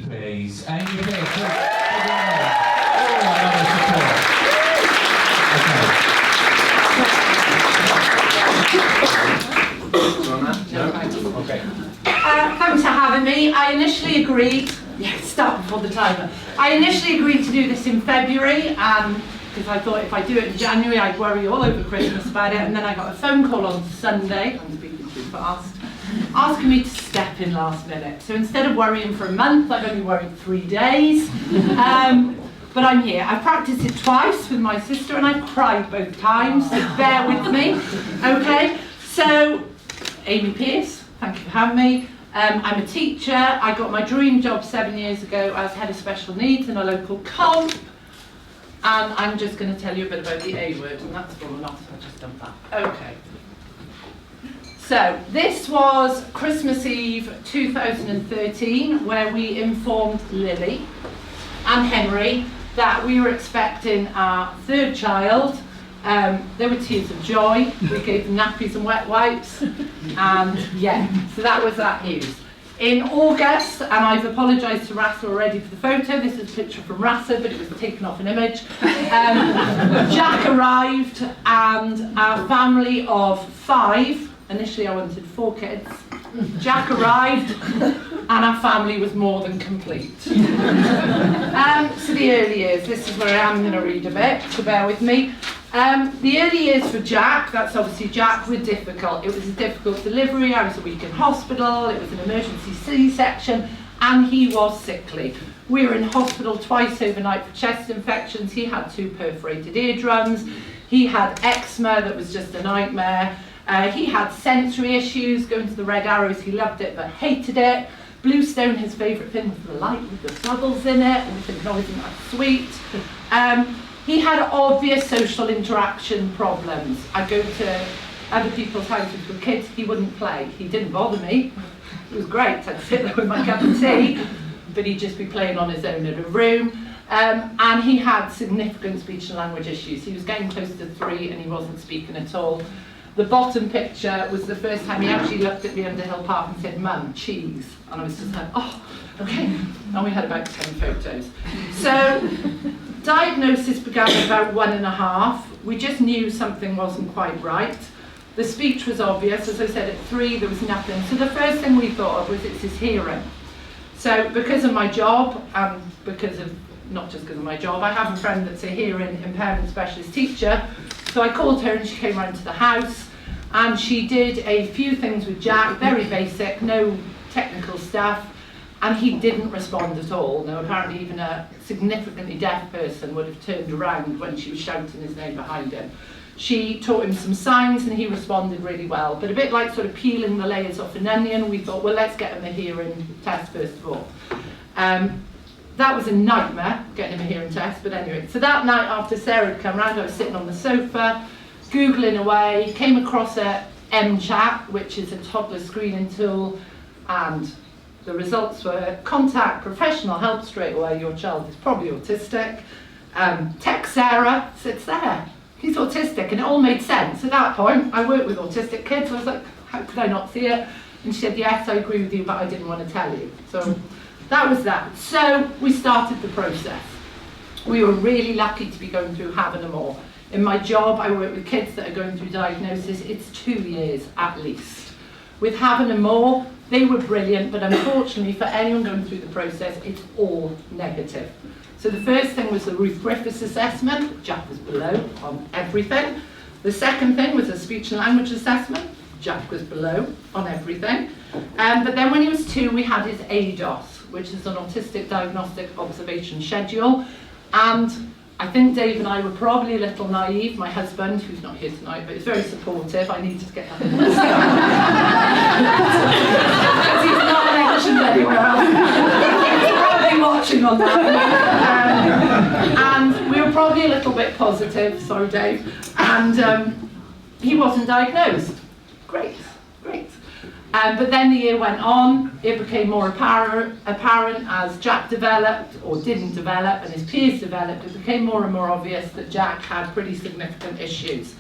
please. Amy Pearce. Oh, another support. Okay. Thanks for having me. I initially agreed, start before the timer. I initially agreed to do this in February because I thought if I do it in January I'd worry all over Christmas about it, and then I got a phone call on Sunday, I'm speaking too fast, asking me to step in last minute. So instead of worrying for a month, I've only worried 3 days. But I'm here. I've practiced it twice with my sister and I've cried both times, so bear with me. Okay, so Amy Pearce, thank you for having me. I'm a teacher. I got my dream job 7 years ago as head of special needs in a local comp. And I'm just going to tell you a bit about the A word, and that's fallen off, so I've just done that. Okay. So this was Christmas Eve 2013, where we informed Lily and Henry that we were expecting our third child. There were tears of joy. We gave them nappies and wet wipes, and so that was that news. In August, and I've apologised to Rasa already for the photo, this is a picture from Rasa, but it was taken off an image. Jack arrived, and our family of 5, initially I wanted 4 kids, Jack arrived, and our family was more than complete. So the early years, this is where I am going to read a bit, so bear with me. The early years for Jack, that's obviously Jack, were difficult. It was a difficult delivery. I was a week in hospital, it was an emergency C-section, and he was sickly. We were in hospital twice overnight for chest infections. He had 2 perforated eardrums. He had eczema that was just a nightmare. He had sensory issues, going to the Red Arrows, he loved it but hated it. Bluestone, his favourite thing was the light with the bubbles in it, and we think, no, isn't that sweet? He had obvious social interaction problems. I'd go to other people's houses with kids, he wouldn't play. He didn't bother me. It was great. I'd sit there with my cup of tea, but he'd just be playing on his own in a room. And he had significant speech and language issues. He was getting close to 3 and he wasn't speaking at all. The bottom picture was the first time he actually looked at me under Hill Park and said, "Mum, cheese." And I was just like, oh, okay. And we had about 10 photos. So diagnosis began at about 1.5. We just knew something wasn't quite right. The speech was obvious. As I said, at 3 there was nothing. So the first thing we thought of was it's his hearing. So because of my job, and not just because of my job, I have a friend that's a hearing impairment specialist teacher. So I called her and she came round to the house and she did a few things with Jack, very basic, no technical stuff, and he didn't respond at all. Now apparently even a significantly deaf person would have turned around when she was shouting his name behind him. She taught him some signs and he responded really well, but a bit like sort of peeling the layers off an onion, we thought, well, let's get him a hearing test first of all. That was a nightmare, getting him a hearing test, but anyway. So that night after Sarah had come round, I was sitting on the sofa, Googling away, came across a MChat, which is a toddler screening tool, and the results were contact professional help straight away, your child is probably autistic. Text Sarah, sits there, he's autistic, and it all made sense. At that point, I work with autistic kids, I was like, how could I not see it? And she said, yes, I agree with you, but I didn't want to tell you. So that was that. So we started the process. We were really lucky to be going through having them all. In my job, I work with kids that are going through diagnosis. It's 2 years at least. With having them all, they were brilliant, but unfortunately for anyone going through the process, it's all negative. So the first thing was the Ruth Griffiths assessment. Jack was below on everything. The second thing was a speech and language assessment. Jack was below on everything. But then when he was 2, we had his ADOS, which is an autistic diagnostic observation schedule. And I think Dave and I were probably a little naive. My husband, who's not here tonight, but is very supportive. I needed to get that in because he's not mentioned anywhere else. He's probably watching on that. And we were probably a little bit positive, sorry Dave. And he wasn't diagnosed. Great. But then the year went on, it became more apparent as Jack developed or didn't develop and his peers developed, it became more and more obvious that Jack had pretty significant issues.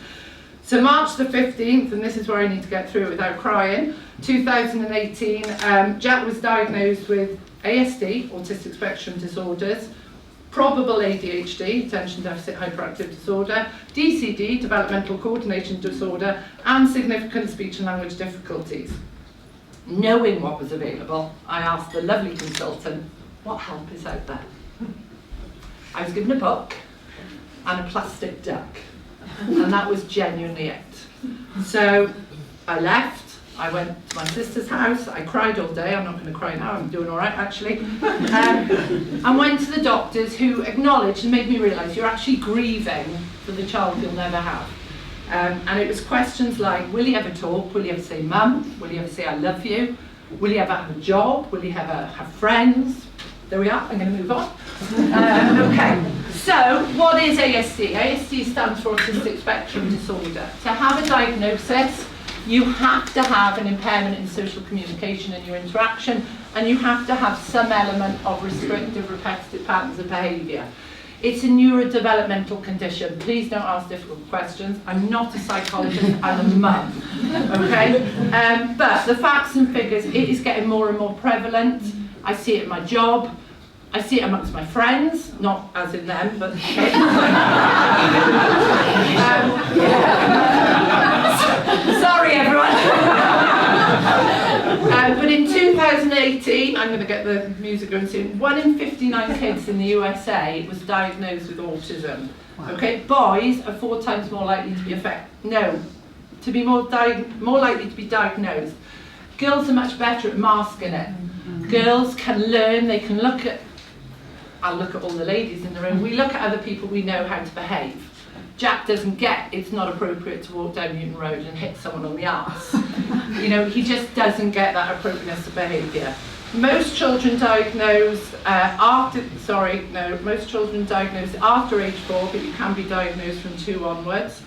So March the 15th, and this is where I need to get through it without crying, 2018, Jack was diagnosed with ASD, autistic spectrum disorders, probable ADHD, attention deficit hyperactive disorder, DCD, developmental coordination disorder, and significant speech and language difficulties. Knowing what was available, I asked the lovely consultant, what help is out there? I was given a book and a plastic duck, and that was genuinely it. So I left, I went to my sister's house, I cried all day, I'm not going to cry now, I'm doing all right actually, and went to the doctors who acknowledged and made me realise you're actually grieving for the child you'll never have. And it was questions like, will he ever talk, will he ever say mum, will he ever say I love you, will he ever have a job, will he ever have friends? There we are, I'm going to move on. Okay, so what is ASD? ASD stands for Autistic Spectrum Disorder. To have a diagnosis, you have to have an impairment in social communication and your interaction, and you have to have some element of restrictive, repetitive patterns of behaviour. It's a neurodevelopmental condition. Please don't ask difficult questions. I'm not a psychologist, I'm a mum, okay? But the facts and figures, it is getting more and more prevalent. I see it in my job. I see it amongst my friends, not as in them, but sorry everyone. But in 2018, I'm going to get the music going soon, 1 in 59 kids in the USA was diagnosed with autism. Okay, boys are 4 times more likely to be more likely to be diagnosed. Girls are much better at masking it. Girls can learn, they can look at, I'll look at all the ladies in the room, we look at other people, we know how to behave. Jack doesn't get, it's not appropriate to walk down Newton Road and hit someone on the arse. You know, he just doesn't get that appropriateness of behaviour. Most children diagnosed most children diagnosed after age 4, but you can be diagnosed from 2 onwards.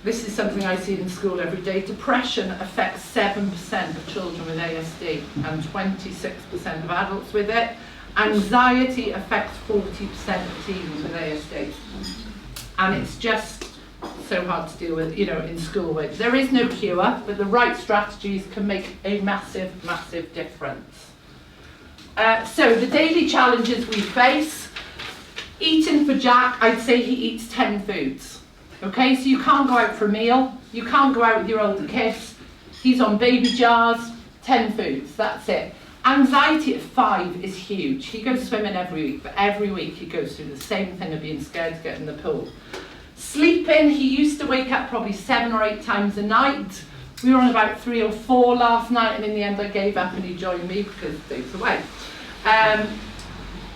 This is something I see in school every day. Depression affects 7% of children with ASD and 26% of adults with it. Anxiety affects 40% of teens with ASD. And it's just so hard to deal with, you know, in school with. There is no cure, but the right strategies can make a massive, massive difference. So the daily challenges we face, eating for Jack, I'd say he eats 10 foods. Okay, so you can't go out for a meal, you can't go out with your older kids, he's on baby jars, 10 foods, that's it. Anxiety at 5 is huge. He goes swimming every week, but every week he goes through the same thing of being scared to get in the pool. Sleeping, he used to wake up probably 7 or 8 times a night. We were on about 3 or 4 last night, and in the end I gave up and he joined me because Dave's away.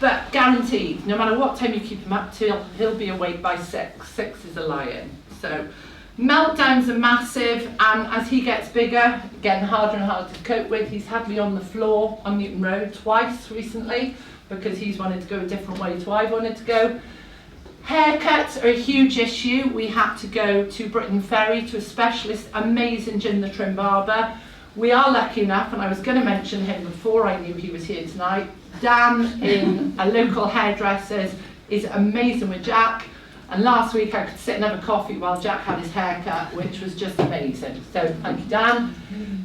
But guaranteed, no matter what time you keep him up till, he'll be awake by 6. 6 is a lion. So meltdowns are massive, and as he gets bigger, getting harder and harder to cope with. He's had me on the floor on Newton Road twice recently because he's wanted to go a different way to I wanted to go. Haircuts are a huge issue. We had to go to Britain Ferry to a specialist, amazing Jim the Trim Barber. We are lucky enough, and I was going to mention him before I knew he was here tonight. Dan in a local hairdresser's is amazing with Jack. And last week I could sit and have a coffee while Jack had his haircut, which was just amazing. So thank you, Dan.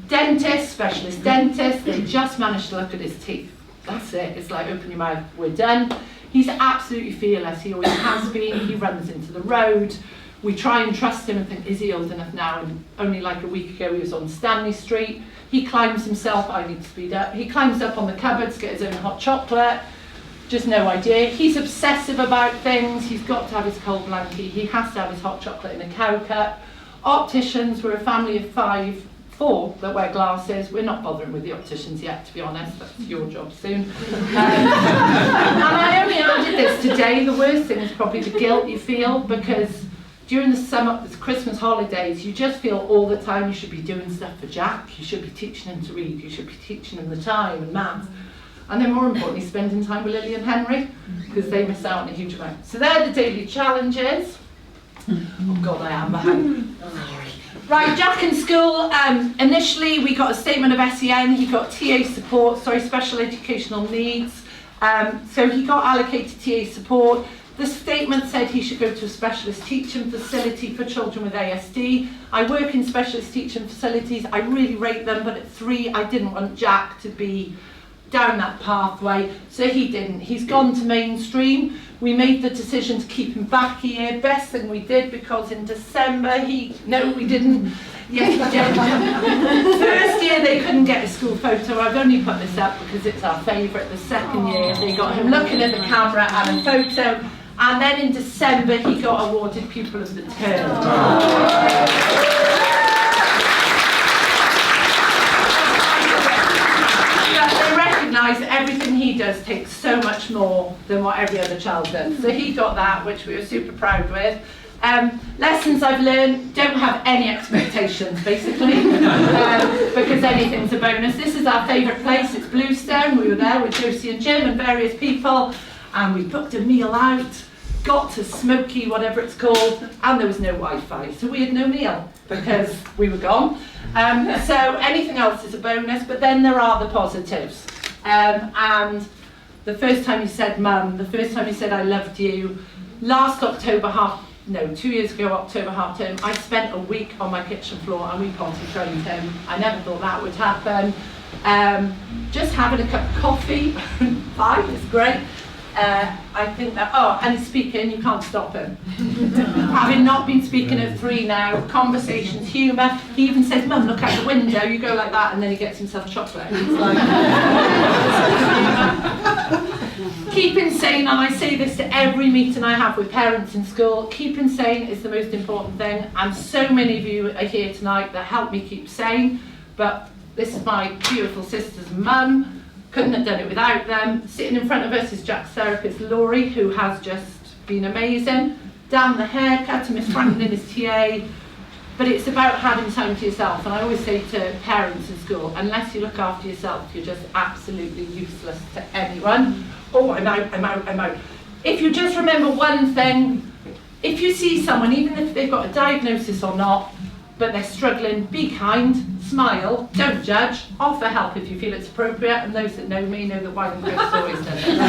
Dentist, specialist dentist, they just managed to look at his teeth. That's it, it's like open your mouth, we're done. He's absolutely fearless, he always has been, he runs into the road. We try and trust him and think, is he old enough now? And only like a week ago he was on Stanley Street. He climbs himself, I need to speed up, he climbs up on the cupboard to get his own hot chocolate. Just no idea. He's obsessive about things. He's got to have his cold blankie. He has to have his hot chocolate in a cow cup. Opticians, we're a family of 4 that wear glasses. We're not bothering with the opticians yet, to be honest. That's your job soon. And I only added this today. The worst thing is probably the guilt you feel, because during the summer, the Christmas holidays, you just feel all the time you should be doing stuff for Jack. You should be teaching him to read. You should be teaching him the time and maths. And then more importantly, spending time with Lily and Henry, because they miss out on a huge amount. So they're the daily challenges. Oh God, I am behind. Right, Jack in school, initially we got a statement of SEN, he got TA support, special educational needs. So he got allocated TA support. The statement said he should go to a specialist teaching facility for children with ASD. I work in specialist teaching facilities. I really rate them, but at 3, I didn't want Jack to be down that pathway, so he didn't. He's gone to mainstream. We made the decision to keep him back a year. Best thing we did, because in December no, we didn't. Yes, we did. First year they couldn't get a school photo. I've only put this up because it's our favourite. The second year they got him looking at the camera and a photo, and then in December he got awarded Pupil of the Term. That everything he does takes so much more than what every other child does. So he got that, which we were super proud with. Lessons I've learned: don't have any expectations, basically, because anything's a bonus. This is our favourite place. It's Bluestone. We were there with Josie and Jim and various people, and we booked a meal out, got to Smoky, whatever it's called, and there was no Wi-Fi, so we had no meal because we were gone. So anything else is a bonus, but then there are the positives. And the first time he said mum, the first time he said I loved you, last October 2 years ago, October half term, I spent a week on my kitchen floor and we potty trained him. I never thought that would happen. Just having a cup of coffee, fine, it's great. I think that, and speaking, you can't stop him. Having not been speaking at 3 now, conversations, humour. He even says, Mum, look out the window, you go like that, and then he gets himself chocolate. He's like, keep him sane, and I say this to every meeting I have with parents in school. Keep him sane is the most important thing, and so many of you are here tonight that help me keep sane, but this is my beautiful sister's mum. Couldn't have done it without them. Sitting in front of us is Jack's therapist, Laurie, who has just been amazing. Dan, the haircut, and Miss Franklin is TA. But it's about having time to yourself. And I always say to parents in school, unless you look after yourself, you're just absolutely useless to anyone. Oh, I'm out. If you just remember one thing, if you see someone, even if they've got a diagnosis or not, but they're struggling, be kind, smile, don't judge, offer help if you feel it's appropriate, and those that know me know that wine and grapes always does it.